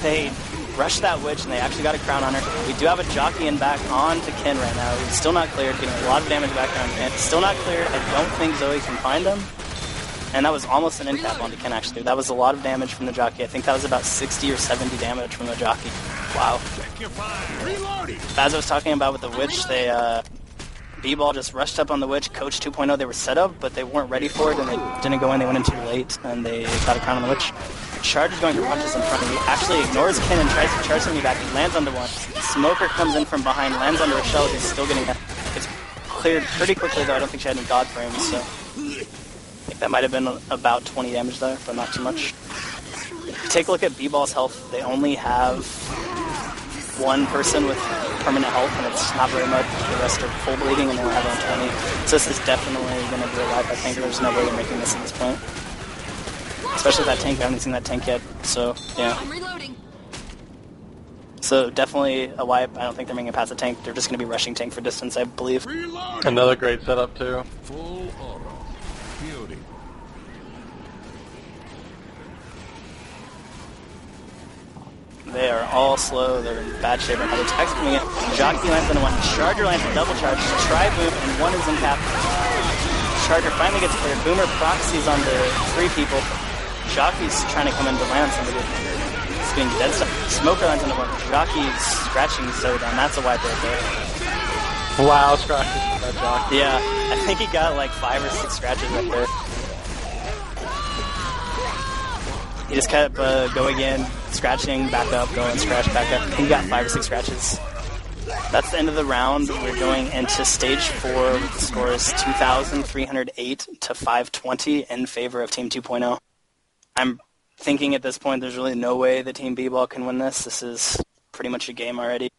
They rushed that witch, and they actually got a crown on her. We do have a jockey in back on to Ken right now. He's still not cleared, getting a lot of damage back on Ken. Still not cleared. I don't think Zoe can find him. And that was almost an end cap onto Ken, actually. That was a lot of damage from the jockey. I think that was about 60 or 70 damage from the jockey. Wow. As I was talking about with the witch, they, B-Ball just rushed up on the witch. Coach 2.0, they were set up, but they weren't ready for it, and they didn't go in. They went in too late, and they got a crown on the witch. Charger's going for punches in front of me. Actually ignores Ken and tries to charge somebody back. He lands onto one. Smoker comes in from behind, lands onto Rochelle, who's still getting that. It's cleared pretty quickly, though. I don't think she had any god frames, so... I think that might have been about 20 damage there, but not too much. Take a look at B-Ball's health. They only have one person with permanent health, and it's not very much. The rest are full bleeding, and they don't have around 20. So this is definitely going to be a wipe. I think there's no way they're making this at this point. Especially that tank. I haven't seen that tank yet, so yeah. So definitely a wipe. I don't think they're making it past the tank. They're just going to be rushing tank for distance, I believe. Another great setup, too. Full auto. Beauty. They are all slow. They're in bad shape right now. The attack's coming in. Jockey lands on one. Charger lands a double charge. Tri-boom, and one is in cap. Charger finally gets cleared. Boomer proxies on the 3 people. Jockey's trying to come in to land somebody. getting dead stuff. Smoker lands on the one. Jockey's scratching Zoe down. That's a wipe right there. Wow, scratches from that jockey. Yeah, I think he got like 5 or 6 scratches right there. He just kept going in, scratching, back up, going, scratch, back up. He got 5 or 6 scratches. That's the end of the round. We're going into stage 4 with the scores 2,308 to 520 in favor of Team 2.0. I'm thinking at this point there's really no way that Team B-Ball can win this. This is pretty much a game already.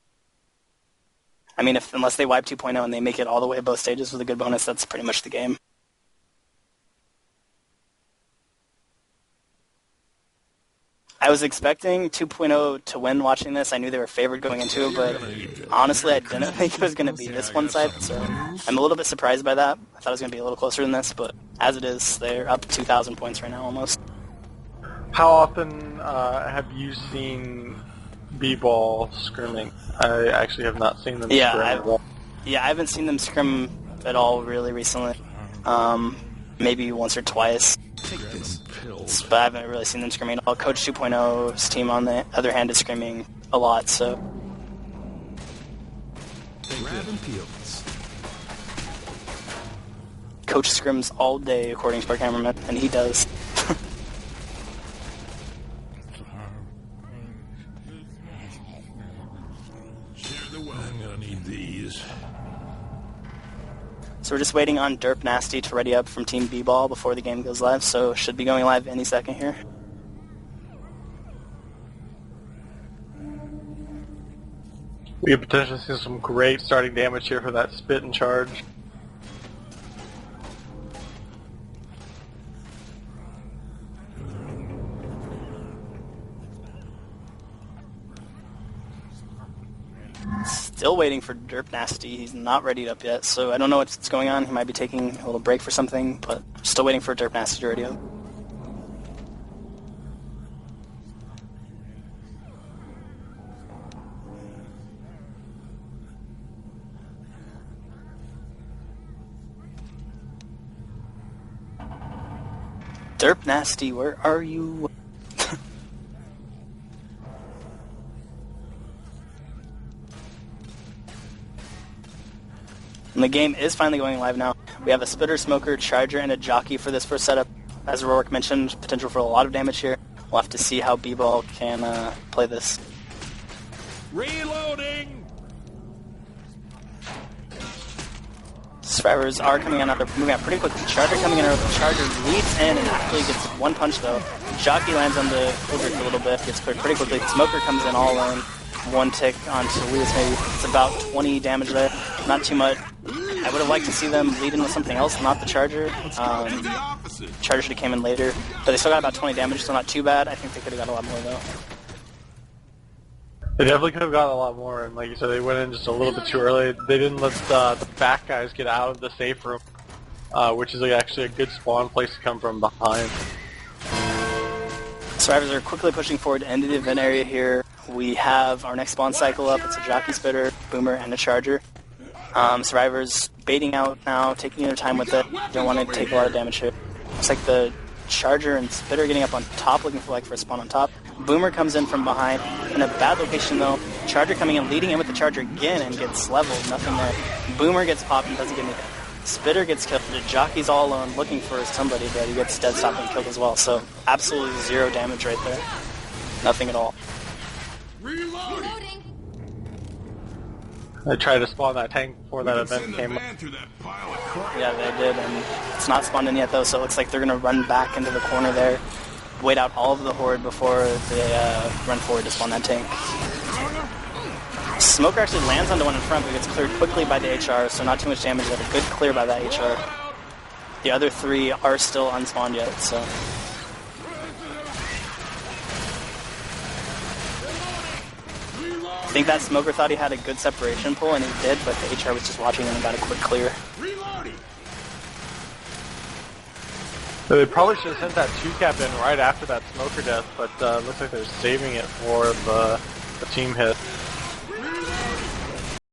I mean, unless they wipe 2.0 and they make it all the way both stages with a good bonus, that's pretty much the game. I was expecting 2.0 to win watching this. I knew they were favored going into it, but honestly, I didn't think it was going to be this one side, so I'm a little bit surprised by that. I thought it was going to be a little closer than this, but as it is, they're up 2,000 points right now almost. How often have you seen B-Ball scrimming? I actually have not seen them scrim at all. Yeah, I haven't seen them scrim at all really recently. Maybe once or twice. But I haven't really seen them scrimming at all. Coach 2.0's team, on the other hand, is scrimming a lot, so... Coach scrims all day, according to our cameraman, and he does. I'm gonna need these. So we're just waiting on Derp Nasty to ready up from Team B-Ball before the game goes live, so should be going live any second here. We could potentially see some great starting damage here for that spit and charge. Still waiting for Derp Nasty. He's not readied up yet, so I don't know what's going on. He might be taking a little break for something, but still waiting for Derp Nasty to ready up. Derp Nasty, where are you? And the game is finally going live now. We have a Spitter, Smoker, Charger, and a Jockey for this first setup. As Rorek mentioned, potential for a lot of damage here. We'll have to see how B-Ball can play this. Reloading! Survivors are coming in. They're moving out pretty quickly. Charger coming in. Charger leads in and actually gets one punch, though. Jockey lands on the filter for a little bit. Gets cleared pretty quickly. Smoker comes in all in. One tick onto Lewis, maybe. It's about 20 damage there. Not too much. I would have liked to see them lead in with something else, not the Charger. Charger should have came in later. But they still got about 20 damage, so not too bad. I think they could have got a lot more, though. They definitely could have gotten a lot more, and like you said, they went in just a little bit too early. They didn't let the back guys get out of the safe room, which is actually a good spawn place to come from behind. Survivors are quickly pushing forward into the event area here. We have our next spawn cycle up. It's a Jockey, Spitter, Boomer, and a Charger. Survivors baiting out now, taking their time with it. Don't want to take a lot of damage here. Looks like the Charger and Spitter getting up on top, looking for a spawn on top. Boomer comes in from behind in a bad location though. Charger coming in, leading in with the Charger again and gets leveled. Nothing there. Boomer gets popped and doesn't get anything. Spitter gets killed. The Jockey's all alone looking for somebody, but he gets dead stopped and killed as well. So absolutely zero damage right there. Nothing at all. Reloading! They tried to spawn that tank before that event came up. Yeah, they did, and it's not spawned in yet though, so it looks like they're going to run back into the corner there, wait out all of the horde before they run forward to spawn that tank. Smoker actually lands onto one in front, but gets cleared quickly by the HR, so not too much damage there. A good clear by that HR. The other three are still unspawned yet, so... I think that Smoker thought he had a good separation pull, and he did, but the HR was just watching and got a quick clear. They probably should have sent that 2-cap in right after that Smoker death, but looks like they're saving it for the team hit.